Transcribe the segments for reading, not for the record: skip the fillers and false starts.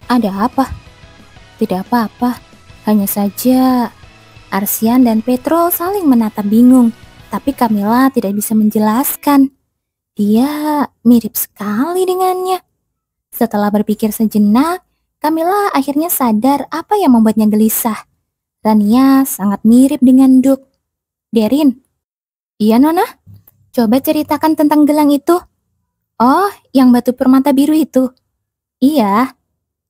Ada apa? Tidak apa-apa. Hanya saja Arsian dan Petro saling menatap bingung, tapi Camilla tidak bisa menjelaskan. Dia mirip sekali dengannya. Setelah berpikir sejenak, Camilla akhirnya sadar apa yang membuatnya gelisah. Rania sangat mirip dengan Duk. Derin. Iya, Nona? Coba ceritakan tentang gelang itu. Oh, yang batu permata biru itu. Iya.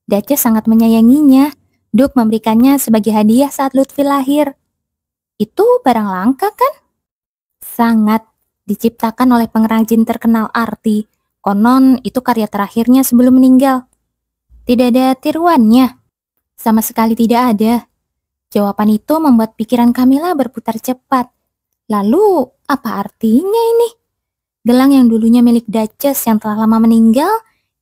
Dace sangat menyayanginya. Duk memberikannya sebagai hadiah saat Lutfi lahir. Itu barang langka kan? Sangat. Diciptakan oleh pengrajin terkenal Arti. Konon itu karya terakhirnya sebelum meninggal. Tidak ada tiruannya. Sama sekali tidak ada. Jawaban itu membuat pikiran Camilla berputar cepat. Lalu, apa artinya ini? Gelang yang dulunya milik Duchess yang telah lama meninggal,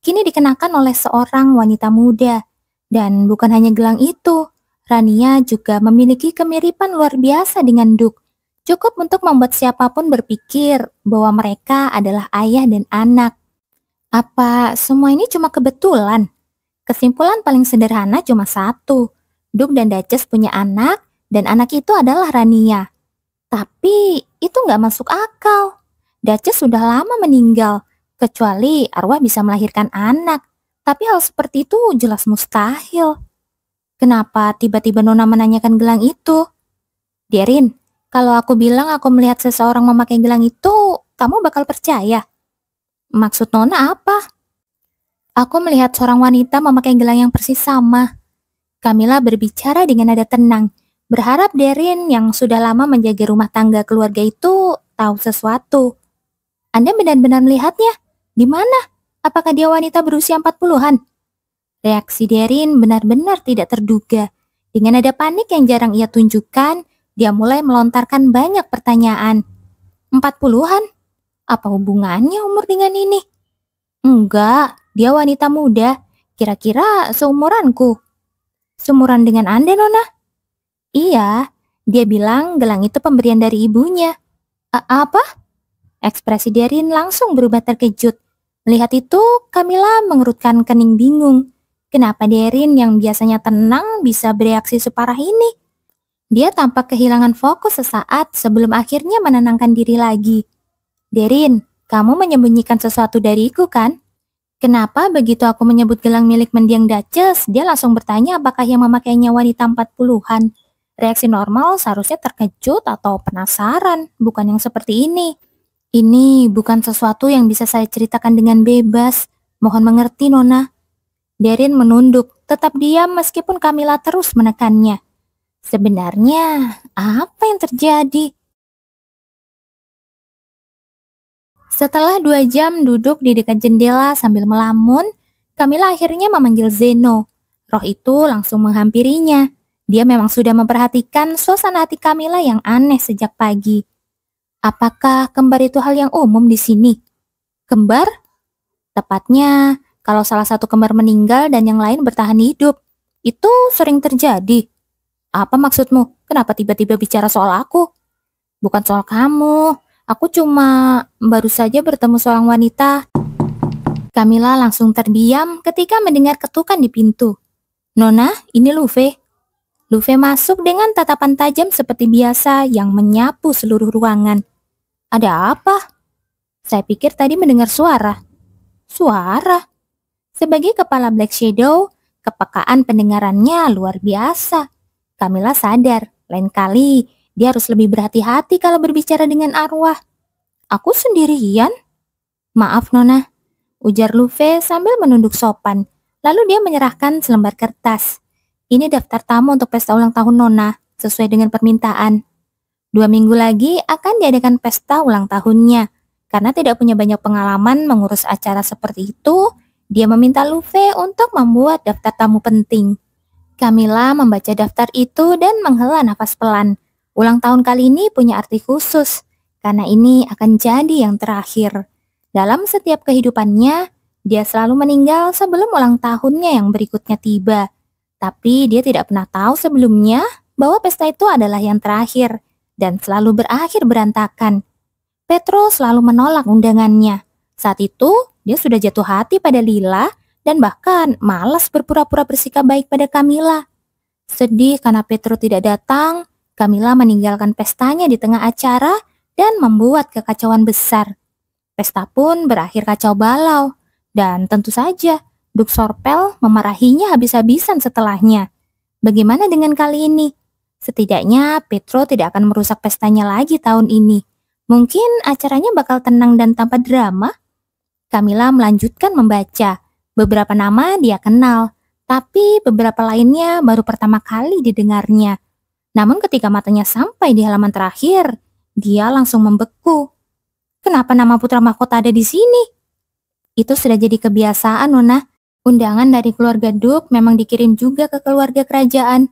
kini dikenakan oleh seorang wanita muda. Dan bukan hanya gelang itu, Rania juga memiliki kemiripan luar biasa dengan Duk. Cukup untuk membuat siapapun berpikir bahwa mereka adalah ayah dan anak. Apa semua ini cuma kebetulan? Kesimpulan paling sederhana cuma satu. Duk dan Duchess punya anak, dan anak itu adalah Rania. Tapi itu nggak masuk akal. Duchess sudah lama meninggal, kecuali arwah bisa melahirkan anak. Tapi hal seperti itu jelas mustahil. Kenapa tiba-tiba Nona menanyakan gelang itu? Derin, kalau aku bilang aku melihat seseorang memakai gelang itu, kamu bakal percaya? Maksud Nona apa? Aku melihat seorang wanita memakai gelang yang persis sama. Camilla berbicara dengan nada tenang, berharap Derin yang sudah lama menjaga rumah tangga keluarga itu tahu sesuatu. Anda benar-benar melihatnya? Di mana? Apakah dia wanita berusia 40-an? Reaksi Derin benar-benar tidak terduga. Dengan nada panik yang jarang ia tunjukkan, dia mulai melontarkan banyak pertanyaan. 40-an? Apa hubungannya umur dengan ini? Enggak, dia wanita muda. Kira-kira seumuranku. Seumuran dengan Anda, Nona? Iya, dia bilang gelang itu pemberian dari ibunya. Apa? Ekspresi Derin langsung berubah terkejut. Melihat itu, Camilla mengerutkan kening bingung. Kenapa Derin yang biasanya tenang bisa bereaksi separah ini? Dia tampak kehilangan fokus sesaat sebelum akhirnya menenangkan diri lagi. Derin, kamu menyembunyikan sesuatu dariku kan? Kenapa begitu aku menyebut gelang milik mendiang Duchess, dia langsung bertanya apakah yang memakainya wanita 40-an? Reaksi normal seharusnya terkejut atau penasaran, bukan yang seperti ini. Ini bukan sesuatu yang bisa saya ceritakan dengan bebas. Mohon mengerti, Nona. Derin menunduk, tetap diam meskipun Camilla terus menekannya. Sebenarnya, apa yang terjadi? Setelah 2 jam duduk di dekat jendela sambil melamun, Camilla akhirnya memanggil Zeno. Roh itu langsung menghampirinya. Dia memang sudah memperhatikan suasana hati Camilla yang aneh sejak pagi. Apakah kembar itu hal yang umum di sini? Kembar? Tepatnya, kalau salah satu kembar meninggal dan yang lain bertahan hidup. Itu sering terjadi. Apa maksudmu? Kenapa tiba-tiba bicara soal aku? Bukan soal kamu. Aku cuma baru saja bertemu seorang wanita. Camilla langsung terdiam ketika mendengar ketukan di pintu. Nona, ini Lufe. Lufe masuk dengan tatapan tajam seperti biasa yang menyapu seluruh ruangan. Ada apa? Saya pikir tadi mendengar suara. Suara? Sebagai kepala Black Shadow, kepekaan pendengarannya luar biasa. Camilla sadar, lain kali dia harus lebih berhati-hati kalau berbicara dengan arwah. Aku sendirian? Maaf Nona, ujar Lufe sambil menunduk sopan. Lalu dia menyerahkan selembar kertas. Ini daftar tamu untuk pesta ulang tahun Nona, sesuai dengan permintaan. 2 minggu lagi akan diadakan pesta ulang tahunnya. Karena tidak punya banyak pengalaman mengurus acara seperti itu, dia meminta Lufe untuk membuat daftar tamu penting. Camilla membaca daftar itu dan menghela nafas pelan. Ulang tahun kali ini punya arti khusus, karena ini akan jadi yang terakhir. Dalam setiap kehidupannya, dia selalu meninggal sebelum ulang tahunnya yang berikutnya tiba. Tapi dia tidak pernah tahu sebelumnya bahwa pesta itu adalah yang terakhir dan selalu berakhir berantakan. Petro selalu menolak undangannya. Saat itu, dia sudah jatuh hati pada Lila dan bahkan malas berpura-pura bersikap baik pada Camilla. Sedih karena Petro tidak datang, Camilla meninggalkan pestanya di tengah acara dan membuat kekacauan besar. Pesta pun berakhir kacau balau, dan tentu saja Duk Sorpel memarahinya habis-habisan setelahnya. Bagaimana dengan kali ini? Setidaknya Petro tidak akan merusak pestanya lagi tahun ini. Mungkin acaranya bakal tenang dan tanpa drama. Camilla melanjutkan membaca. Beberapa nama dia kenal, tapi beberapa lainnya baru pertama kali didengarnya. Namun ketika matanya sampai di halaman terakhir, dia langsung membeku. Kenapa nama putra mahkota ada di sini? Itu sudah jadi kebiasaan, Nona. Undangan dari keluarga Duk memang dikirim juga ke keluarga kerajaan.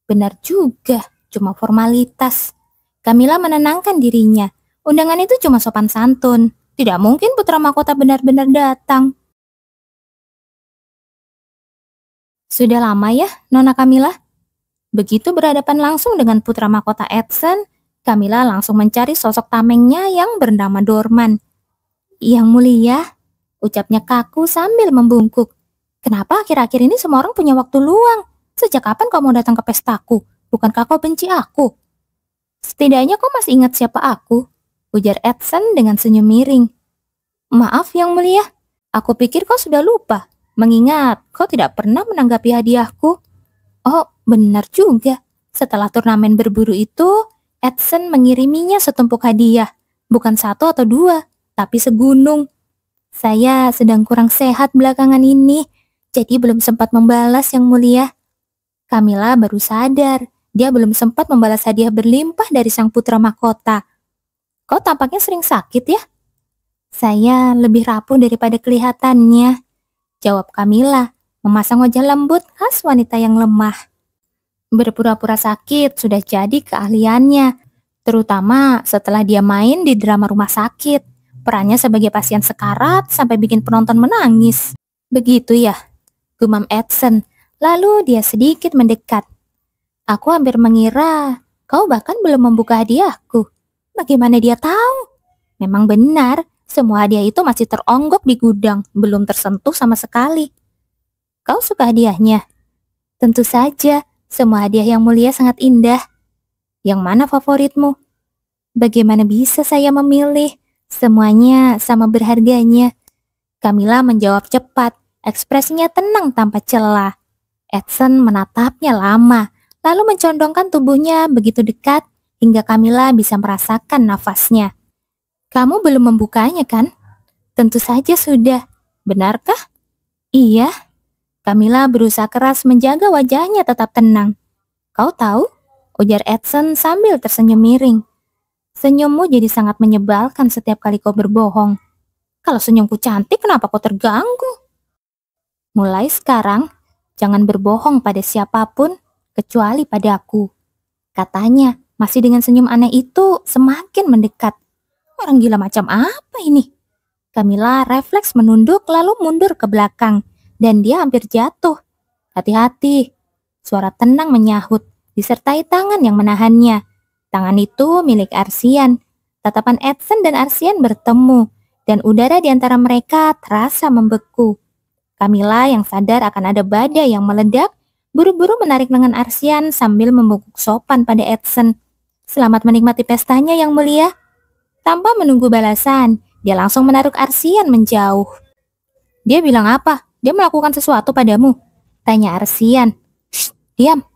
Benar juga, cuma formalitas. Camilla menenangkan dirinya. Undangan itu cuma sopan santun. Tidak mungkin putra mahkota benar-benar datang. Sudah lama ya, Nona Camilla? Begitu berhadapan langsung dengan putra mahkota Edson, Camilla langsung mencari sosok tamengnya yang bernama Dorman. Yang mulia, ucapnya kaku sambil membungkuk. Kenapa akhir-akhir ini semua orang punya waktu luang? Sejak kapan kau mau datang ke pestaku? Bukankah kau benci aku? Setidaknya kau masih ingat siapa aku, ujar Edson dengan senyum miring. Maaf yang mulia, aku pikir kau sudah lupa, mengingat kau tidak pernah menanggapi hadiahku. Oh, benar juga. Setelah turnamen berburu itu, Edson mengiriminya setumpuk hadiah. Bukan satu atau dua, tapi segunung. Saya sedang kurang sehat belakangan ini, jadi belum sempat membalas yang mulia. Camilla baru sadar, dia belum sempat membalas hadiah berlimpah dari sang putra mahkota. Kau tampaknya sering sakit ya? Saya lebih rapuh daripada kelihatannya, jawab Camilla, memasang wajah lembut khas wanita yang lemah. Berpura-pura sakit sudah jadi keahliannya, terutama setelah dia main di drama rumah sakit. Perannya sebagai pasien sekarat sampai bikin penonton menangis. Begitu ya, gumam Edson. Lalu dia sedikit mendekat. Aku hampir mengira kau bahkan belum membuka hadiahku. Bagaimana dia tahu? Memang benar, semua hadiah itu masih teronggok di gudang, belum tersentuh sama sekali. Kau suka hadiahnya? Tentu saja, semua hadiah yang mulia sangat indah. Yang mana favoritmu? Bagaimana bisa saya memilih? Semuanya sama berharganya. Camilla menjawab cepat, ekspresinya tenang tanpa celah. Edson menatapnya lama, lalu mencondongkan tubuhnya begitu dekat hingga Camilla bisa merasakan nafasnya. Kamu belum membukanya kan? Tentu saja sudah. Benarkah? Iya. Camilla berusaha keras menjaga wajahnya tetap tenang. Kau tahu? Ujar Edson sambil tersenyum miring. Senyummu jadi sangat menyebalkan setiap kali kau berbohong. Kalau senyumku cantik, kenapa kau terganggu? Mulai sekarang, jangan berbohong pada siapapun, kecuali padaku. Katanya, masih dengan senyum aneh itu semakin mendekat. Orang gila macam apa ini? Camilla refleks menunduk lalu mundur ke belakang, dan dia hampir jatuh. Hati-hati, suara tenang menyahut, disertai tangan yang menahannya. Tangan itu milik Arsian. Tatapan Edson dan Arsian bertemu, dan udara di antara mereka terasa membeku. Camilla yang sadar akan ada badai yang meledak, buru-buru menarik lengan Arsian sambil membungkuk sopan pada Edson. Selamat menikmati pestanya yang mulia. Tanpa menunggu balasan, dia langsung menarik Arsian menjauh. Dia bilang apa? Dia melakukan sesuatu padamu? Tanya Arsian. Shh, diam.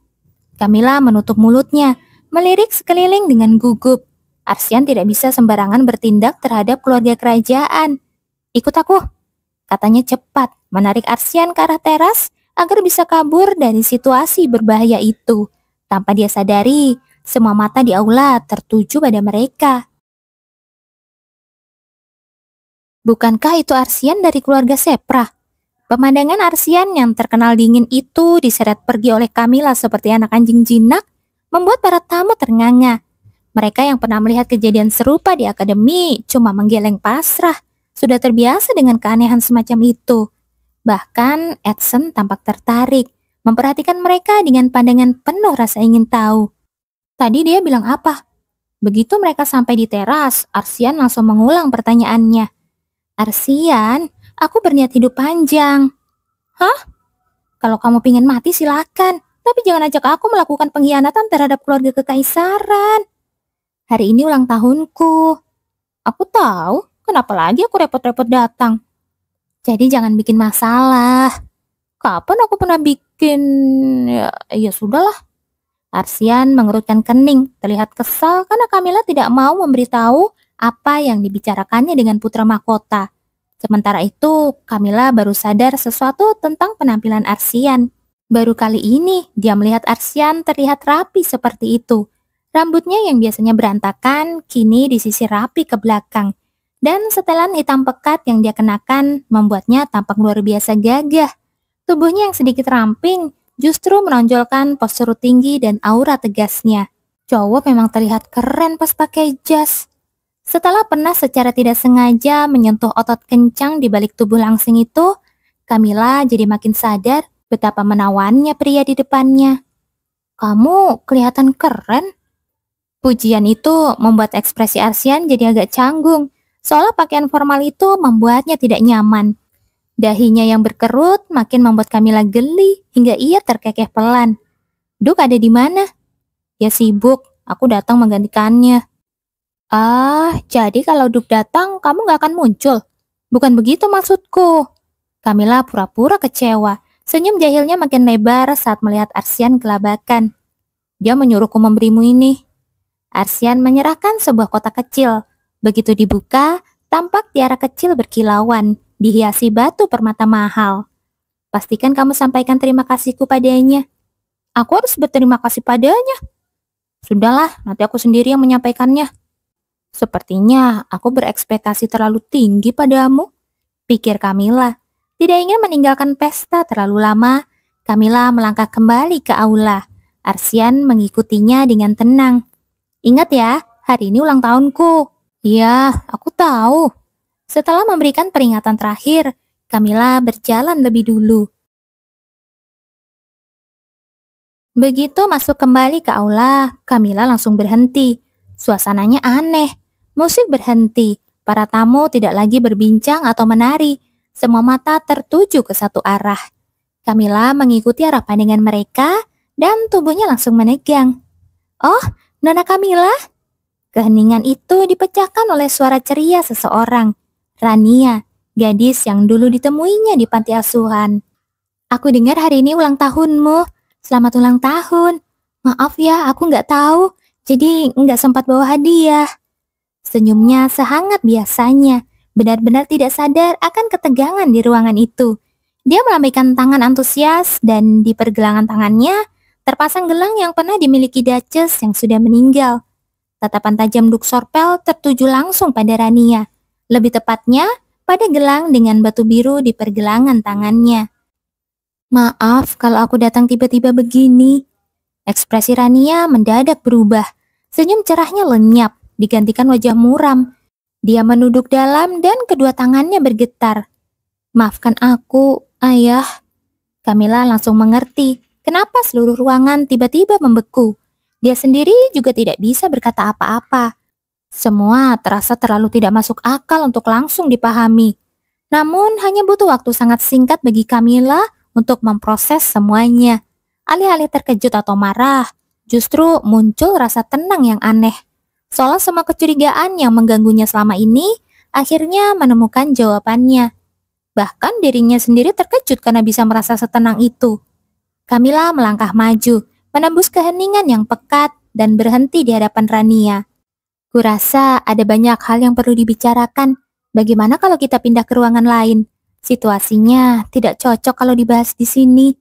Camilla menutup mulutnya, melirik sekeliling dengan gugup. Arsian tidak bisa sembarangan bertindak terhadap keluarga kerajaan. Ikut aku, katanya cepat, menarik Arsian ke arah teras agar bisa kabur dari situasi berbahaya itu. Tanpa dia sadari, semua mata di aula tertuju pada mereka. Bukankah itu Arsian dari keluarga Sepra? Pemandangan Arsian yang terkenal dingin itu diseret pergi oleh Camilla seperti anak anjing jinak, membuat para tamu ternganga. Mereka yang pernah melihat kejadian serupa di akademi cuma menggeleng pasrah, sudah terbiasa dengan keanehan semacam itu. Bahkan Edson tampak tertarik, memperhatikan mereka dengan pandangan penuh rasa ingin tahu. Tadi dia bilang apa? Begitu mereka sampai di teras, Arsian langsung mengulang pertanyaannya. Arsian, aku berniat hidup panjang. Hah? Kalau kamu pingin mati silakan, tapi jangan ajak aku melakukan pengkhianatan terhadap keluarga kekaisaran. Hari ini ulang tahunku. Aku tahu, kenapa lagi aku repot-repot datang. Jadi jangan bikin masalah. Kapan aku pernah bikin... Ya sudahlah. Arsian mengerutkan kening, terlihat kesal karena Camilla tidak mau memberitahu apa yang dibicarakannya dengan putra mahkota. Sementara itu, Camilla baru sadar sesuatu tentang penampilan Arsian. Baru kali ini dia melihat Arsian terlihat rapi seperti itu. Rambutnya yang biasanya berantakan, kini disisir rapi ke belakang. Dan setelan hitam pekat yang dia kenakan membuatnya tampak luar biasa gagah. Tubuhnya yang sedikit ramping justru menonjolkan postur tinggi dan aura tegasnya. Cowok memang terlihat keren pas pakai jas. Setelah pernah secara tidak sengaja menyentuh otot kencang di balik tubuh langsing itu, Camilla jadi makin sadar betapa menawannya pria di depannya. Kamu kelihatan keren. Pujian itu membuat ekspresi Arsian jadi agak canggung, seolah pakaian formal itu membuatnya tidak nyaman. Dahinya yang berkerut makin membuat Camilla geli hingga ia terkekeh pelan. Duk ada di mana? Ya sibuk, aku datang menggantikannya. Ah, jadi kalau Duk datang kamu gak akan muncul? Bukan begitu maksudku. Camilla pura-pura kecewa. Senyum jahilnya makin lebar saat melihat Arsian kelabakan. Dia menyuruhku memberimu ini. Arsian menyerahkan sebuah kotak kecil. Begitu dibuka, tampak tiara kecil berkilauan, dihiasi batu permata mahal. Pastikan kamu sampaikan terima kasihku padanya. Aku harus berterima kasih padanya. Sudahlah, nanti aku sendiri yang menyampaikannya. Sepertinya aku berekspektasi terlalu tinggi padamu, pikir Camilla. Tidak ingin meninggalkan pesta terlalu lama, Camilla melangkah kembali ke aula. Arsian mengikutinya dengan tenang. Ingat ya, hari ini ulang tahunku. Iya, aku tahu. Setelah memberikan peringatan terakhir, Camilla berjalan lebih dulu. Begitu masuk kembali ke aula, Camilla langsung berhenti. Suasananya aneh. Musik berhenti, para tamu tidak lagi berbincang atau menari, semua mata tertuju ke satu arah. Camilla mengikuti arah pandangan mereka dan tubuhnya langsung menegang. Oh, Nona Camilla? Keheningan itu dipecahkan oleh suara ceria seseorang, Rania, gadis yang dulu ditemuinya di panti asuhan. Aku dengar hari ini ulang tahunmu, selamat ulang tahun. Maaf ya, aku nggak tahu, jadi nggak sempat bawa hadiah. Senyumnya sehangat biasanya, benar-benar tidak sadar akan ketegangan di ruangan itu. Dia melambaikan tangan antusias dan di pergelangan tangannya terpasang gelang yang pernah dimiliki Duchess yang sudah meninggal. Tatapan tajam Duk Sorpel tertuju langsung pada Rania, lebih tepatnya pada gelang dengan batu biru di pergelangan tangannya. Maaf kalau aku datang tiba-tiba begini. Ekspresi Rania mendadak berubah, senyum cerahnya lenyap, digantikan wajah muram. Dia menunduk dalam dan kedua tangannya bergetar. Maafkan aku, ayah. Camilla langsung mengerti kenapa seluruh ruangan tiba-tiba membeku. Dia sendiri juga tidak bisa berkata apa-apa. Semua terasa terlalu tidak masuk akal untuk langsung dipahami. Namun hanya butuh waktu sangat singkat bagi Camilla untuk memproses semuanya. Alih-alih terkejut atau marah, justru muncul rasa tenang yang aneh. Seolah semua kecurigaan yang mengganggunya selama ini akhirnya menemukan jawabannya. Bahkan dirinya sendiri terkejut karena bisa merasa setenang itu. Camilla melangkah maju, menembus keheningan yang pekat dan berhenti di hadapan Rania. Kurasa ada banyak hal yang perlu dibicarakan. Bagaimana kalau kita pindah ke ruangan lain? Situasinya tidak cocok kalau dibahas di sini.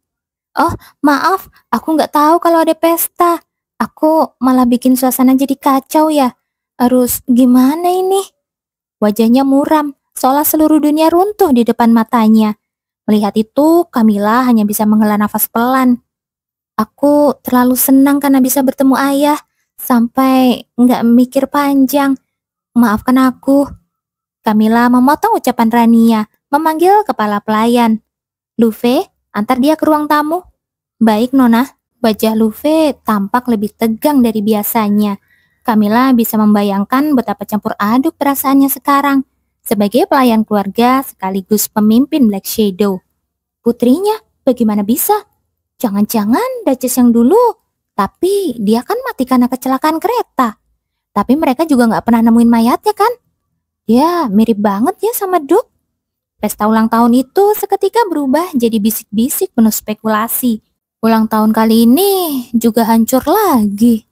Oh, maaf, aku nggak tahu kalau ada pesta. Aku malah bikin suasana jadi kacau ya. Harus gimana ini? Wajahnya muram, seolah seluruh dunia runtuh di depan matanya. Melihat itu, Camilla hanya bisa menghela nafas pelan. Aku terlalu senang karena bisa bertemu ayah, sampai nggak mikir panjang. Maafkan aku. Camilla memotong ucapan Rania, memanggil kepala pelayan. Luve, antar dia ke ruang tamu. Baik, Nona. Wajah Luve tampak lebih tegang dari biasanya. Camilla bisa membayangkan betapa campur aduk perasaannya sekarang sebagai pelayan keluarga sekaligus pemimpin Black Shadow. Putrinya, bagaimana bisa? Jangan-jangan Duchess yang dulu, tapi dia kan mati karena kecelakaan kereta. Tapi mereka juga nggak pernah nemuin mayatnya kan? Ya, mirip banget ya sama Duke. Pesta ulang tahun itu seketika berubah jadi bisik-bisik penuh spekulasi. Ulang tahun kali ini juga hancur lagi.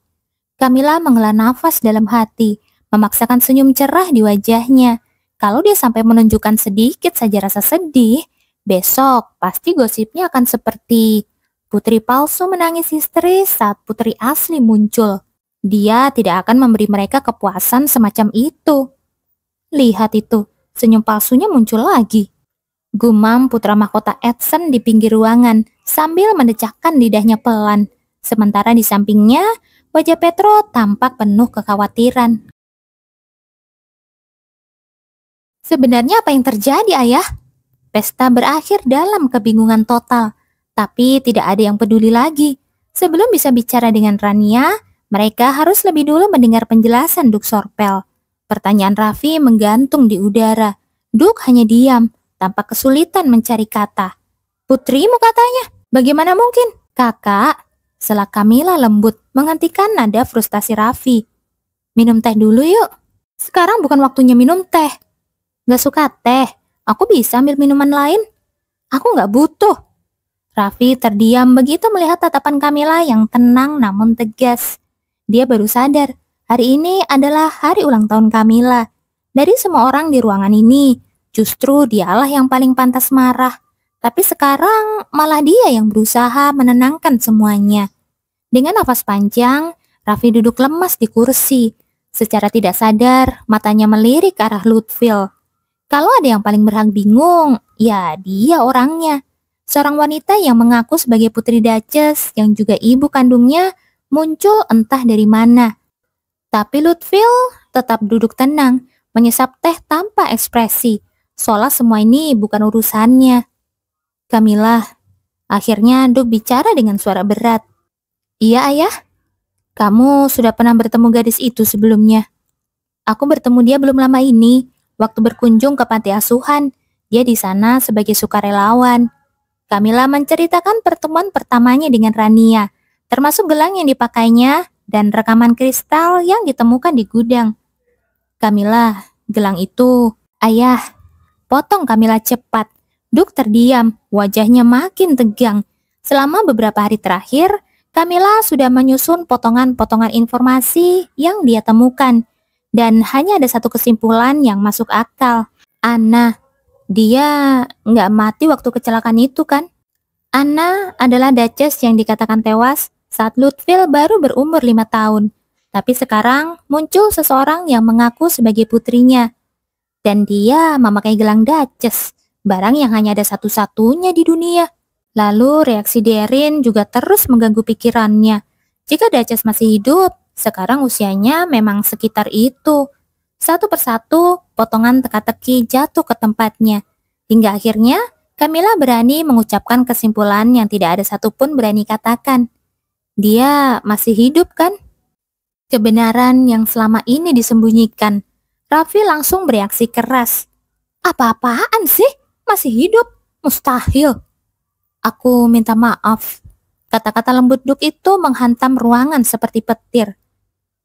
Camilla menghela nafas dalam hati, memaksakan senyum cerah di wajahnya. Kalau dia sampai menunjukkan sedikit saja rasa sedih, besok pasti gosipnya akan seperti putri palsu menangis histeris saat putri asli muncul. Dia tidak akan memberi mereka kepuasan semacam itu. Lihat itu, senyum palsunya muncul lagi. Gumam putra mahkota Edson di pinggir ruangan sambil mendecakkan lidahnya pelan. Sementara di sampingnya, wajah Petro tampak penuh kekhawatiran. Sebenarnya apa yang terjadi, Ayah? Pesta berakhir dalam kebingungan total, tapi tidak ada yang peduli lagi. Sebelum bisa bicara dengan Rania, mereka harus lebih dulu mendengar penjelasan Duk Sorpel. Pertanyaan Raffi menggantung di udara. Duk hanya diam, tanpa kesulitan mencari kata. Putrimu katanya, bagaimana mungkin? Kakak, sela Camilla lembut, menghentikan nada frustasi Raffi. Minum teh dulu yuk. Sekarang bukan waktunya minum teh. Gak suka teh, aku bisa ambil minuman lain. Aku gak butuh. Raffi terdiam begitu melihat tatapan Camilla yang tenang namun tegas. Dia baru sadar, hari ini adalah hari ulang tahun Camilla. Dari semua orang di ruangan ini, justru dialah yang paling pantas marah. Tapi sekarang malah dia yang berusaha menenangkan semuanya. Dengan nafas panjang, Raffi duduk lemas di kursi. Secara tidak sadar, matanya melirik ke arah Lutfil. Kalau ada yang paling berhak bingung, ya dia orangnya. Seorang wanita yang mengaku sebagai putri Duchess yang juga ibu kandungnya muncul entah dari mana. Tapi Lutfil tetap duduk tenang, menyesap teh tanpa ekspresi, seolah semua ini bukan urusannya. Camilla, akhirnya Duk bicara dengan suara berat. Iya ayah, kamu sudah pernah bertemu gadis itu sebelumnya. Aku bertemu dia belum lama ini. Waktu berkunjung ke panti asuhan, dia di sana sebagai sukarelawan. Camilla menceritakan pertemuan pertamanya dengan Rania, termasuk gelang yang dipakainya dan rekaman kristal yang ditemukan di gudang. Camilla, gelang itu, ayah. Potong Camilla cepat. Duk terdiam, wajahnya makin tegang. Selama beberapa hari terakhir, Camilla sudah menyusun potongan-potongan informasi yang dia temukan. Dan hanya ada satu kesimpulan yang masuk akal. Anna, dia nggak mati waktu kecelakaan itu kan? Anna adalah Duchess yang dikatakan tewas saat Lutfil baru berumur 5 tahun. Tapi sekarang muncul seseorang yang mengaku sebagai putrinya. Dan dia memakai gelang Duchess, barang yang hanya ada satu-satunya di dunia. Lalu reaksi Darin juga terus mengganggu pikirannya. Jika Duchess masih hidup, sekarang usianya memang sekitar itu. Satu persatu, potongan teka-teki jatuh ke tempatnya. Hingga akhirnya, Camilla berani mengucapkan kesimpulan yang tidak ada satupun berani katakan. Dia masih hidup kan? Kebenaran yang selama ini disembunyikan. Raffi langsung bereaksi keras. Apa-apaan sih? Masih hidup? Mustahil. Aku minta maaf. Kata-kata lembut Duk itu menghantam ruangan seperti petir.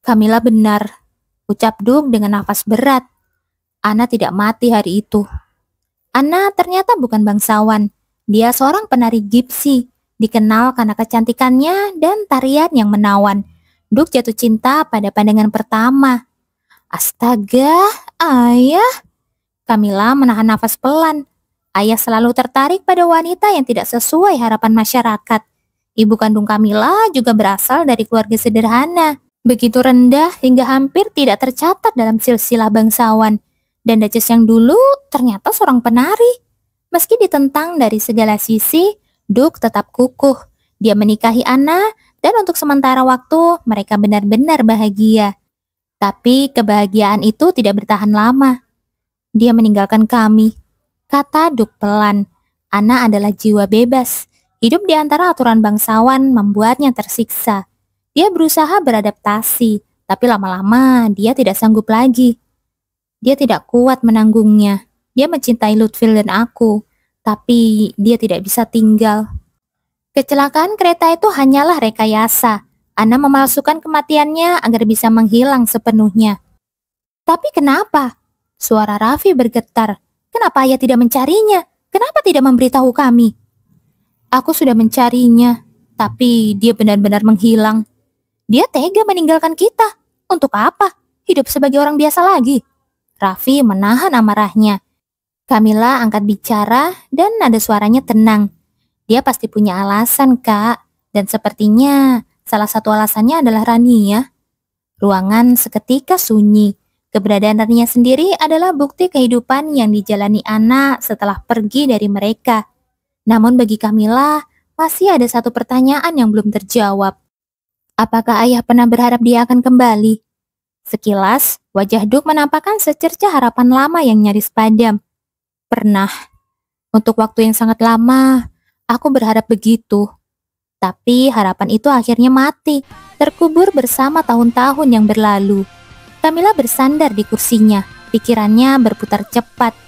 Camilla benar, ucap Duk dengan nafas berat. Anna tidak mati hari itu. Anna ternyata bukan bangsawan. Dia seorang penari gipsi, dikenal karena kecantikannya dan tarian yang menawan. Duk jatuh cinta pada pandangan pertama. Astaga, ayah. Camilla menahan nafas pelan. Ayah selalu tertarik pada wanita yang tidak sesuai harapan masyarakat. Ibu kandung Camilla juga berasal dari keluarga sederhana. Begitu rendah hingga hampir tidak tercatat dalam silsilah bangsawan. Dan Duchess yang dulu ternyata seorang penari. Meski ditentang dari segala sisi, Duk tetap kukuh. Dia menikahi Anna dan untuk sementara waktu mereka benar-benar bahagia. Tapi kebahagiaan itu tidak bertahan lama. Dia meninggalkan kami, kata Duk pelan. Anna adalah jiwa bebas. Hidup di antara aturan bangsawan membuatnya tersiksa. Dia berusaha beradaptasi, Tapi lama-lama dia tidak sanggup lagi. Dia tidak kuat menanggungnya. Dia mencintai Lutfil dan aku, tapi dia tidak bisa tinggal. Kecelakaan kereta itu hanyalah rekayasa. Ana memalsukan kematiannya agar bisa menghilang sepenuhnya. Tapi kenapa? Suara Raffi bergetar. Kenapa ayah tidak mencarinya? Kenapa tidak memberitahu kami? Aku sudah mencarinya, tapi dia benar-benar menghilang. Dia tega meninggalkan kita. Untuk apa? Hidup sebagai orang biasa lagi. Raffi menahan amarahnya. Kamila angkat bicara dan nada suaranya tenang. Dia pasti punya alasan, Kak. Dan sepertinya salah satu alasannya adalah Rania. Ruangan seketika sunyi. Keberadaan Rania sendiri adalah bukti kehidupan yang dijalani anak setelah pergi dari mereka. Namun bagi Kamila, masih ada satu pertanyaan yang belum terjawab. Apakah ayah pernah berharap dia akan kembali? Sekilas, wajah Duk menampakkan secercah harapan lama yang nyaris padam. Pernah. Untuk waktu yang sangat lama, aku berharap begitu. Tapi harapan itu akhirnya mati, terkubur bersama tahun-tahun yang berlalu. Kamila bersandar di kursinya, pikirannya berputar cepat.